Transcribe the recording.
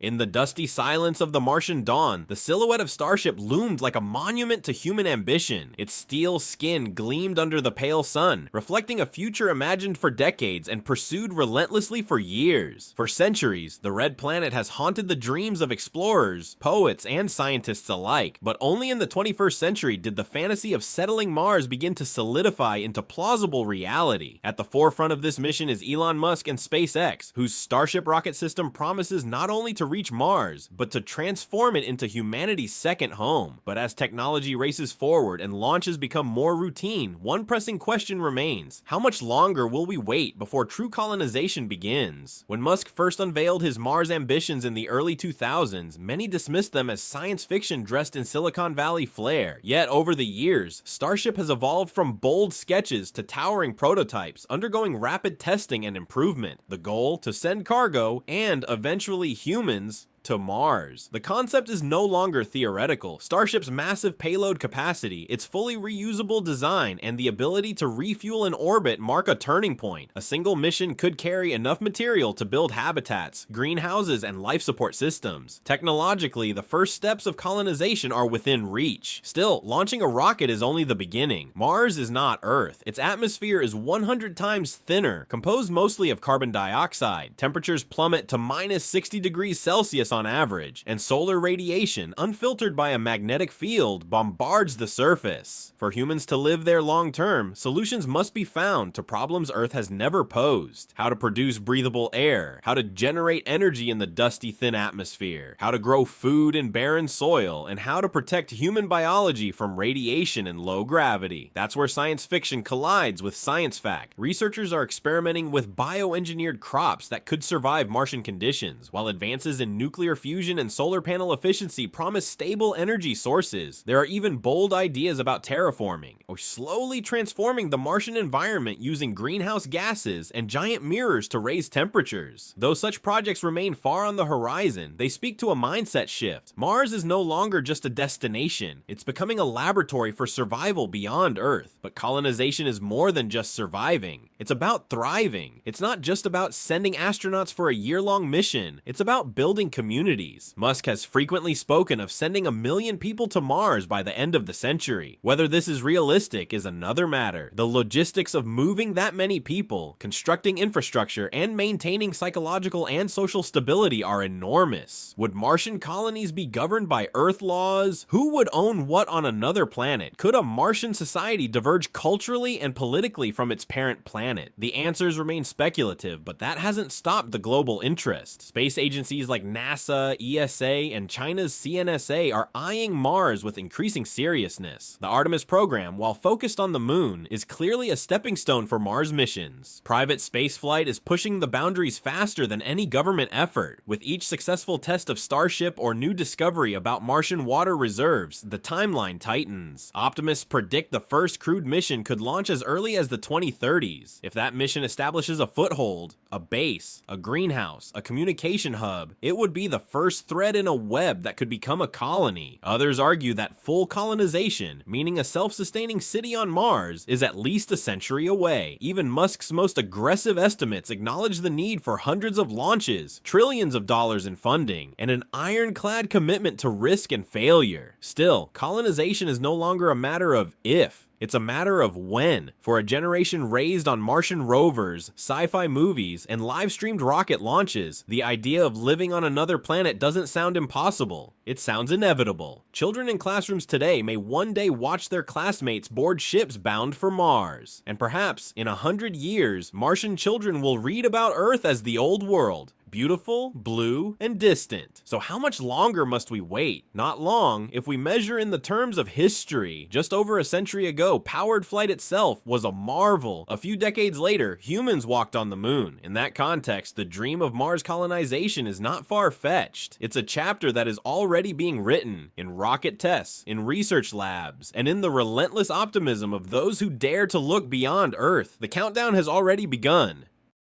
In the dusty silence of the Martian dawn, the silhouette of Starship loomed like a monument to human ambition. Its steel skin gleamed under the pale sun, reflecting a future imagined for decades and pursued relentlessly for years. For centuries, the red planet has haunted the dreams of explorers, poets, and scientists alike, but only in the 21st century did the fantasy of settling Mars begin to solidify into plausible reality. At the forefront of this mission is Elon Musk and SpaceX, whose Starship rocket system promises not only to reach Mars, but to transform it into humanity's second home. But as technology races forward and launches become more routine, one pressing question remains: how much longer will we wait before true colonization begins? When Musk first unveiled his Mars ambitions in the early 2000s, many dismissed them as science fiction dressed in Silicon Valley flair. Yet over the years, Starship has evolved from bold sketches to towering prototypes, undergoing rapid testing and improvement. The goal: to send cargo and eventually humans to Mars. The concept is no longer theoretical. Starship's massive payload capacity, its fully reusable design, and the ability to refuel in orbit mark a turning point. A single mission could carry enough material to build habitats, greenhouses, and life support systems. Technologically, the first steps of colonization are within reach. Still, launching a rocket is only the beginning. Mars is not Earth. Its atmosphere is 100 times thinner, composed mostly of carbon dioxide. Temperatures plummet to minus 60 degrees Celsius on average, and solar radiation, unfiltered by a magnetic field, bombards the surface. For humans to live there long term, solutions must be found to problems Earth has never posed: how to produce breathable air, how to generate energy in the dusty, thin atmosphere, how to grow food in barren soil, and how to protect human biology from radiation and low gravity. That's where science fiction collides with science fact. Researchers are experimenting with bioengineered crops that could survive Martian conditions, while advances in nuclear fusion and solar panel efficiency promise stable energy sources. There are even bold ideas about terraforming, or slowly transforming the Martian environment using greenhouse gases and giant mirrors to raise temperatures. Though such projects remain far on the horizon, they speak to a mindset shift. Mars is no longer just a destination. It's becoming a laboratory for survival beyond Earth. But colonization is more than just surviving. It's about thriving. It's not just about sending astronauts for a year-long mission. It's about building communities. Musk has frequently spoken of sending 1 million people to Mars by the end of the century. Whether this is realistic is another matter. The logistics of moving that many people, constructing infrastructure, and maintaining psychological and social stability are enormous. Would Martian colonies be governed by Earth laws? Who would own what on another planet? Could a Martian society diverge culturally and politically from its parent planet? The answers remain speculative, but that hasn't stopped the global interest. Space agencies like NASA, ESA, and China's CNSA are eyeing Mars with increasing seriousness. The Artemis program, while focused on the moon, is clearly a stepping stone for Mars missions. Private spaceflight is pushing the boundaries faster than any government effort. With each successful test of Starship or new discovery about Martian water reserves, the timeline tightens. Optimists predict the first crewed mission could launch as early as the 2030s. If that mission establishes a foothold, a base, a greenhouse, a communication hub, it would be the first thread in a web that could become a colony. Others argue that full colonization, meaning a self-sustaining city on Mars, is at least a century away. Even Musk's most aggressive estimates acknowledge the need for hundreds of launches, trillions of dollars in funding, and an ironclad commitment to risk and failure. Still, colonization is no longer a matter of if. It's a matter of when. For a generation raised on Martian rovers, sci-fi movies, and live-streamed rocket launches, the idea of living on another planet doesn't sound impossible. It sounds inevitable. Children in classrooms today may one day watch their classmates board ships bound for Mars. And perhaps, in 100 years, Martian children will read about Earth as the old world. Beautiful, blue, and distant. So how much longer must we wait? Not long, if we measure in the terms of history. Just over a century ago, powered flight itself was a marvel. A few decades later, humans walked on the moon. In that context, the dream of Mars colonization is not far-fetched. It's a chapter that is already being written in rocket tests, in research labs, and in the relentless optimism of those who dare to look beyond Earth. The countdown has already begun.